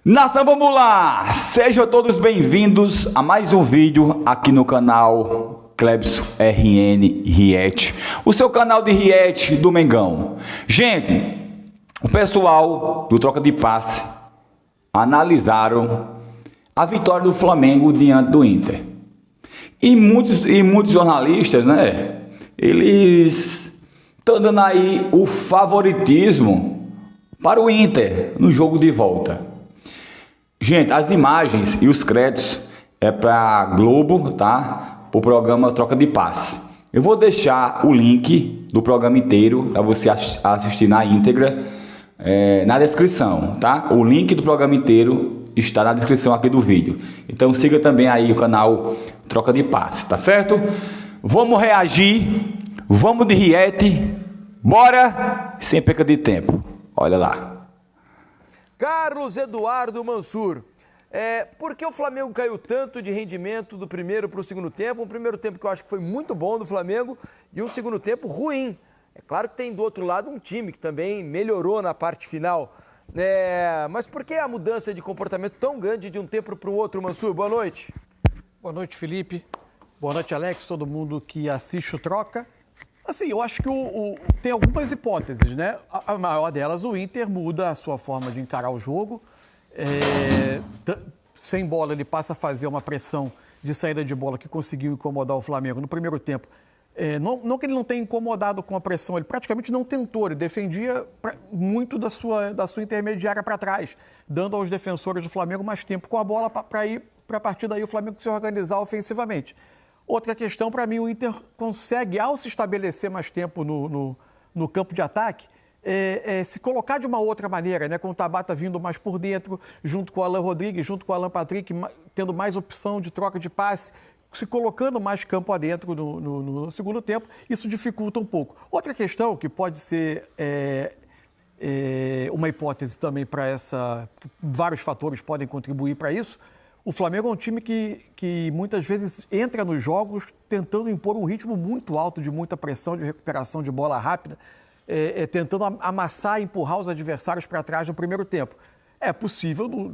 Nação, vamos lá! Sejam todos bem-vindos a mais um vídeo aqui no canal Clebson RN React, o seu canal de React do Mengão. Gente, o pessoal do Troca de Passe analisaram a vitória do Flamengo diante do Inter. E muitos jornalistas, né, eles estão dando aí o favoritismo para o Inter no jogo de volta. Gente, as imagens e os créditos é para Globo, tá? Para o programa Troca de Passe. Eu vou deixar o link do programa inteiro para você assistir na íntegra na descrição, tá? O link do programa inteiro está na descrição aqui do vídeo. Então siga também aí o canal Troca de Passe, tá certo? Vamos reagir, vamos de react, bora, sem perca de tempo. Olha lá. Carlos Eduardo Mansur, por que o Flamengo caiu tanto de rendimento do primeiro para o segundo tempo? Um primeiro tempo que eu acho que foi muito bom do Flamengo e um segundo tempo ruim. É claro que tem do outro lado um time que também melhorou na parte final. Mas por que a mudança de comportamento tão grande de um tempo para o outro, Mansur? Boa noite. Boa noite, Felipe. Boa noite, Alex, todo mundo que assiste o Troca. Assim, eu acho que tem algumas hipóteses, né? A maior delas, o Inter muda a sua forma de encarar o jogo. Sem bola, ele passa a fazer uma pressão de saída de bola que conseguiu incomodar o Flamengo no primeiro tempo. Não que ele não tenha incomodado com a pressão, ele praticamente não tentou, ele defendia muito da sua intermediária para trás, dando aos defensores do Flamengo mais tempo com a bola para a partir daí o Flamengo se organizar ofensivamente. Outra questão, para mim, o Inter consegue, ao se estabelecer mais tempo no campo de ataque, se colocar de uma outra maneira, né? Com o Tabata vindo mais por dentro, junto com o Alan Rodrigues, junto com o Alan Patrick, tendo mais opção de troca de passe, se colocando mais campo adentro no segundo tempo, isso dificulta um pouco. Outra questão que pode ser uma hipótese também para vários fatores podem contribuir para isso. O Flamengo é um time que muitas vezes entra nos jogos tentando impor um ritmo muito alto, de muita pressão, de recuperação de bola rápida, tentando amassar e empurrar os adversários para trás no primeiro tempo. É possível,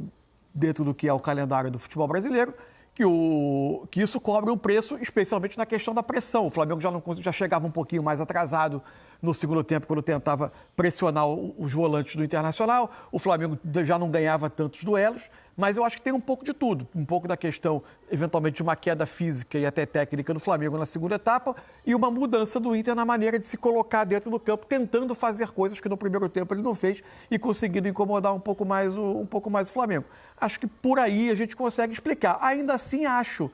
dentro do que é o calendário do futebol brasileiro, que isso cobre um preço, especialmente na questão da pressão. O Flamengo já chegava um pouquinho mais atrasado no segundo tempo, quando tentava pressionar os volantes do Internacional. O Flamengo já não ganhava tantos duelos, mas eu acho que tem um pouco de tudo. Um pouco da questão, eventualmente, de uma queda física e até técnica do Flamengo na segunda etapa e uma mudança do Inter na maneira de se colocar dentro do campo, tentando fazer coisas que no primeiro tempo ele não fez e conseguindo incomodar um pouco mais o Flamengo. Acho que por aí a gente consegue explicar. Ainda assim, acho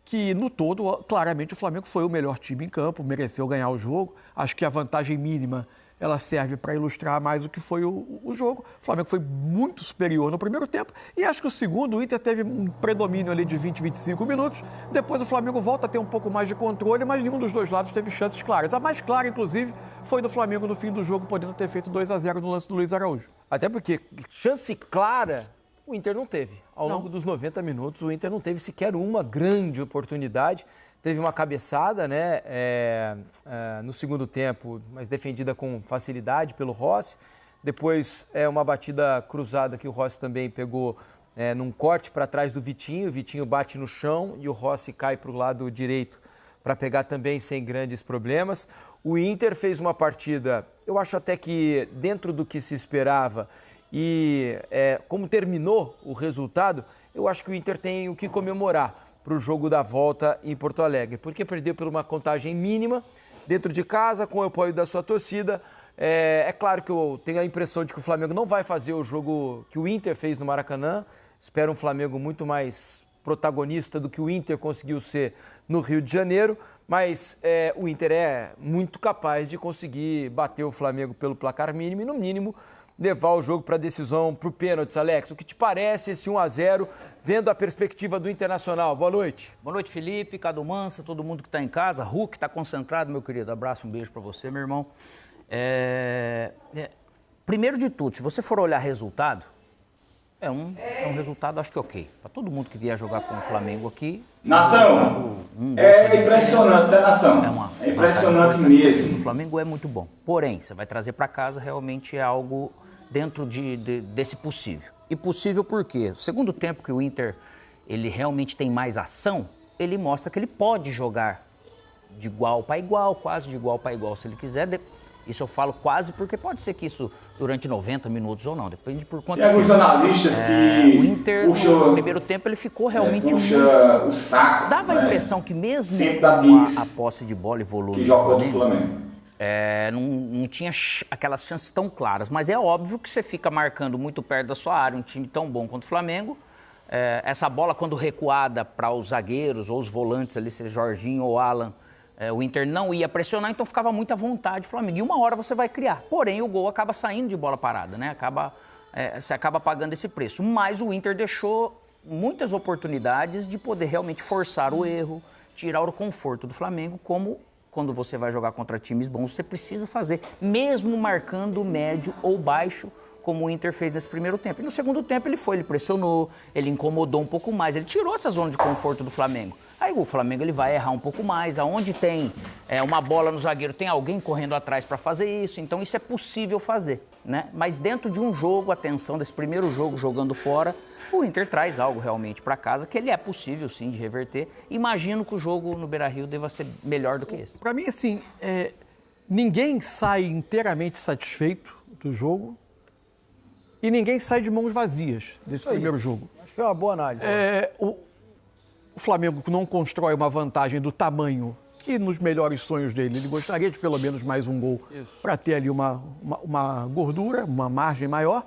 que, no todo, claramente o Flamengo foi o melhor time em campo, mereceu ganhar o jogo. Acho que a vantagem mínima, ela serve para ilustrar mais o que foi o jogo. O Flamengo foi muito superior no primeiro tempo e acho que o segundo, o Inter teve um predomínio ali de 20, 25 minutos. Depois o Flamengo volta a ter um pouco mais de controle, mas nenhum dos dois lados teve chances claras. A mais clara, inclusive, foi do Flamengo no fim do jogo, podendo ter feito 2-0 no lance do Luiz Araújo. Até porque chance clara o Inter não teve. Ao longo dos 90 minutos, o Inter não teve sequer uma grande oportunidade. Teve uma cabeçada, né, no segundo tempo, mas defendida com facilidade pelo Rossi. Depois, uma batida cruzada que o Rossi também pegou num corte para trás do Vitinho. O Vitinho bate no chão e o Rossi cai para o lado direito para pegar também sem grandes problemas. O Inter fez uma partida, eu acho até que dentro do que se esperava, e como terminou o resultado, eu acho que o Inter tem o que comemorar para o jogo da volta em Porto Alegre, porque perdeu por uma contagem mínima, dentro de casa, com o apoio da sua torcida. É claro que eu tenho a impressão de que o Flamengo não vai fazer o jogo que o Inter fez no Maracanã. Espero um Flamengo muito mais protagonista do que o Inter conseguiu ser no Rio de Janeiro, mas o Inter é muito capaz de conseguir bater o Flamengo pelo placar mínimo e, no mínimo, levar o jogo para a decisão, para o pênalti, Alex. O que te parece esse 1-0, vendo a perspectiva do Internacional? Boa noite. Boa noite, Felipe, Cadu Mansa, todo mundo que está em casa. Hulk está concentrado, meu querido. Abraço, um beijo para você, meu irmão. Primeiro de tudo, se você for olhar resultado, é um resultado, acho que ok. Para todo mundo que vier jogar com o Flamengo aqui... Nação, impressionante, né, Nação? É impressionante mesmo. O Flamengo é muito bom. Porém, você vai trazer para casa, realmente é algo dentro desse possível. E possível por quê? Segundo tempo que o Inter ele realmente tem mais ação, ele mostra que ele pode jogar de igual para igual, quase de igual para igual, se ele quiser. Isso eu falo quase porque pode ser que isso durante 90 minutos ou não, depende por quanto tempo. Tem alguns jornalistas que o Inter, no primeiro tempo, ele ficou realmente puxa o saco. Dava a impressão que mesmo com a posse de bola e volume do Flamengo, não tinha aquelas chances tão claras. Mas é óbvio que você fica marcando muito perto da sua área um time tão bom quanto o Flamengo. Essa bola, quando recuada para os zagueiros ou os volantes ali, seja Jorginho ou Alan, o Inter não ia pressionar, então ficava muito à vontade o Flamengo. E uma hora você vai criar. Porém, o gol acaba saindo de bola parada, né? Você acaba pagando esse preço. Mas o Inter deixou muitas oportunidades de poder realmente forçar o erro, tirar o conforto do Flamengo, como quando você vai jogar contra times bons, você precisa fazer, mesmo marcando médio ou baixo, como o Inter fez nesse primeiro tempo. E no segundo tempo ele pressionou, ele incomodou um pouco mais, ele tirou essa zona de conforto do Flamengo. Aí o Flamengo ele vai errar um pouco mais, aonde tem uma bola no zagueiro, tem alguém correndo atrás para fazer isso, então isso é possível fazer, né? Mas dentro de um jogo, atenção, desse primeiro jogo jogando fora, o Inter traz algo realmente para casa, que ele é possível sim de reverter. Imagino que o jogo no Beira-Rio deva ser melhor do que esse. Para mim, assim, ninguém sai inteiramente satisfeito do jogo e ninguém sai de mãos vazias desse primeiro jogo. Acho que é uma boa análise. O Flamengo não constrói uma vantagem do tamanho que nos melhores sonhos dele ele gostaria de pelo menos mais um gol para ter ali uma gordura, uma margem maior.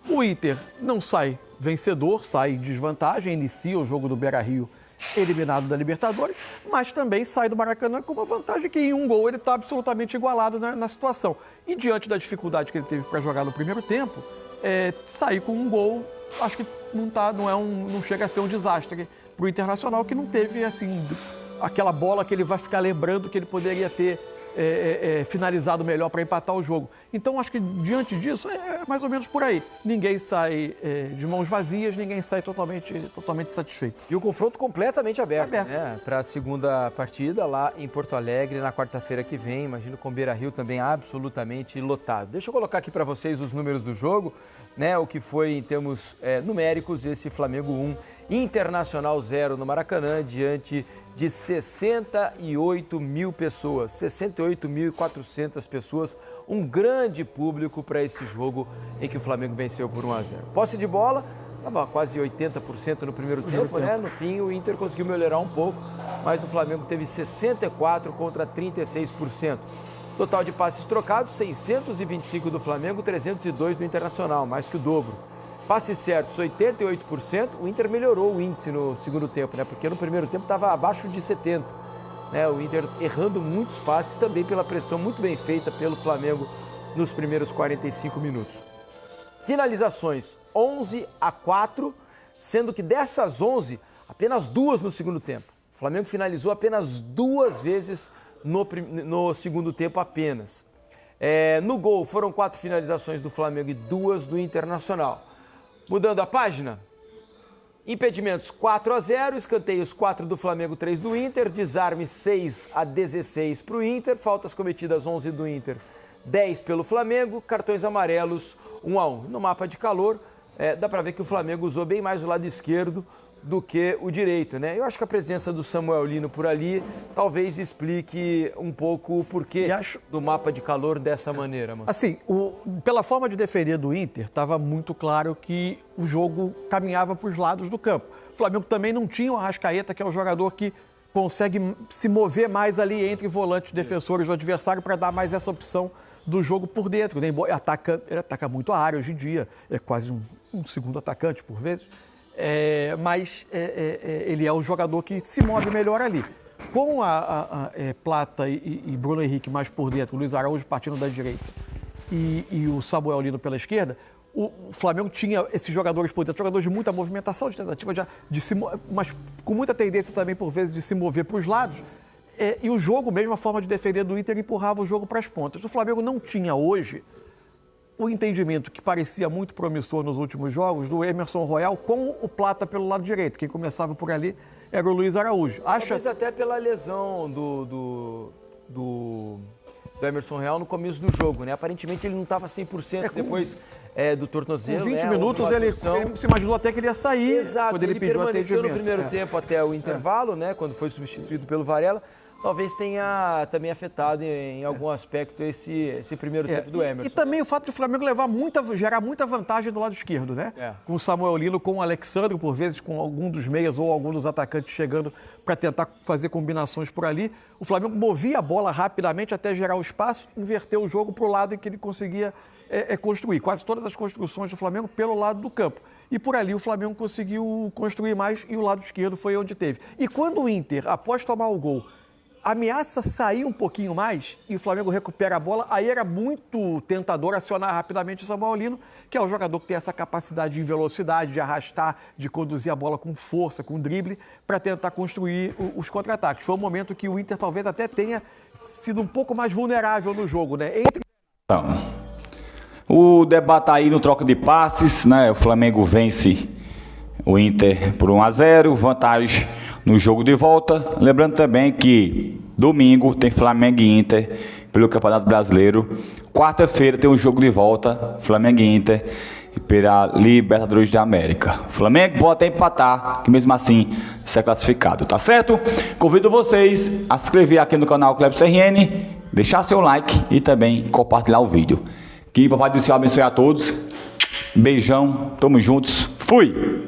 O Inter não sai vencedor, sai em desvantagem, inicia o jogo do Beira-Rio eliminado da Libertadores, mas também sai do Maracanã com uma vantagem que em um gol ele está absolutamente igualado na situação. E diante da dificuldade que ele teve para jogar no primeiro tempo, sair com um gol, acho que não chega a ser um desastre para o Internacional, que não teve assim aquela bola que ele vai ficar lembrando que ele poderia ter finalizado melhor para empatar o jogo. Então, acho que diante disso, é mais ou menos por aí. Ninguém sai de mãos vazias, ninguém sai totalmente satisfeito. E o confronto completamente aberto. Né? Para a segunda partida lá em Porto Alegre, na quarta-feira que vem. Imagino com o Beira-Rio também absolutamente lotado. Deixa eu colocar aqui para vocês os números do jogo, né? O que foi em termos numéricos esse Flamengo 1, Internacional 0 no Maracanã, diante de 68 mil pessoas, 68.400 pessoas, um grande público para esse jogo em que o Flamengo venceu por 1-0. Posse de bola, estava quase 80% no primeiro tempo, né? No fim o Inter conseguiu melhorar um pouco, mas o Flamengo teve 64% contra 36%. Total de passes trocados, 625 do Flamengo, 302 do Internacional, mais que o dobro. Passes certos, 88%. O Inter melhorou o índice no segundo tempo, né? Porque no primeiro tempo estava abaixo de 70%. Né? O Inter errando muitos passes, também pela pressão muito bem feita pelo Flamengo nos primeiros 45 minutos. Finalizações, 11-4, sendo que dessas 11, apenas 2 no segundo tempo. O Flamengo finalizou apenas 2 vezes no segundo tempo apenas. No gol foram 4 finalizações do Flamengo e 2 do Internacional. Mudando a página, impedimentos 4-0, escanteios 4 do Flamengo, 3 do Inter, desarme 6-16 para o Inter, faltas cometidas 11 do Inter, 10 pelo Flamengo, cartões amarelos 1-1. No mapa de calor, dá para ver que o Flamengo usou bem mais o lado esquerdo do que o direito, né? Eu acho que a presença do Samuel Lino por ali talvez explique um pouco o porquê do mapa de calor dessa maneira, mano. Assim, pela forma de defender do Inter, estava muito claro que o jogo caminhava para os lados do campo. O Flamengo também não tinha o Arrascaeta, que é o jogador que consegue se mover mais ali entre volantes defensores do adversário para dar mais essa opção do jogo por dentro. Ele ataca muito a área hoje em dia, é quase um segundo atacante por vezes. Mas ele é o jogador que se move melhor ali. Com Plata e Bruno Henrique mais por dentro, o Luiz Araújo partindo da direita e o Samuel Lino pela esquerda, o Flamengo tinha esses jogadores por dentro, jogadores de muita movimentação, de tentativa mas com muita tendência também por vezes de se mover para os lados. E o jogo, mesmo a forma de defender do Inter, empurrava o jogo para as pontas. O Flamengo não tinha hoje o entendimento que parecia muito promissor nos últimos jogos do Emerson Royal com o Plata pelo lado direito. Quem começava por ali era o Luiz Araújo. Talvez até pela lesão do Emerson Royal no começo do jogo, né? Aparentemente ele não estava 100%, depois do tornozelo. Com 20 né, minutos ele se imaginou até que ele ia sair. Exato, quando ele pediu permaneceu atendimento. no primeiro tempo até o intervalo, né, quando foi substituído pelo Varela. Talvez tenha também afetado em algum aspecto esse primeiro tempo do Emerson. E também o fato de o Flamengo gerar muita vantagem do lado esquerdo, né? Com o Samuel Lino, com o Alexandre, por vezes com algum dos meias ou algum dos atacantes chegando para tentar fazer combinações por ali. O Flamengo movia a bola rapidamente até gerar o espaço, inverteu o jogo para o lado em que ele conseguia construir. Quase todas as construções do Flamengo pelo lado do campo. E por ali o Flamengo conseguiu construir mais e o lado esquerdo foi onde teve. E quando o Inter, após tomar o gol, ameaça sair um pouquinho mais e o Flamengo recupera a bola, aí era muito tentador acionar rapidamente o Samuel Lino, que é o jogador que tem essa capacidade de velocidade, de arrastar, de conduzir a bola com força, com drible, para tentar construir os contra-ataques. Foi um momento que o Inter talvez até tenha sido um pouco mais vulnerável no jogo, né? O debate aí no troca de passes, né? O Flamengo vence o Inter por 1-0, vantagem no jogo de volta. Lembrando também que domingo tem Flamengo e Inter pelo Campeonato Brasileiro. Quarta-feira tem um jogo de volta, Flamengo e Inter pela Libertadores da América. Flamengo pode até empatar, que mesmo assim ser classificado, tá certo? Convido vocês a se inscrever aqui no canal Cleber CRN, deixar seu like e também compartilhar o vídeo. Que o Papai do Céu abençoe a todos. Beijão, tamo juntos, fui!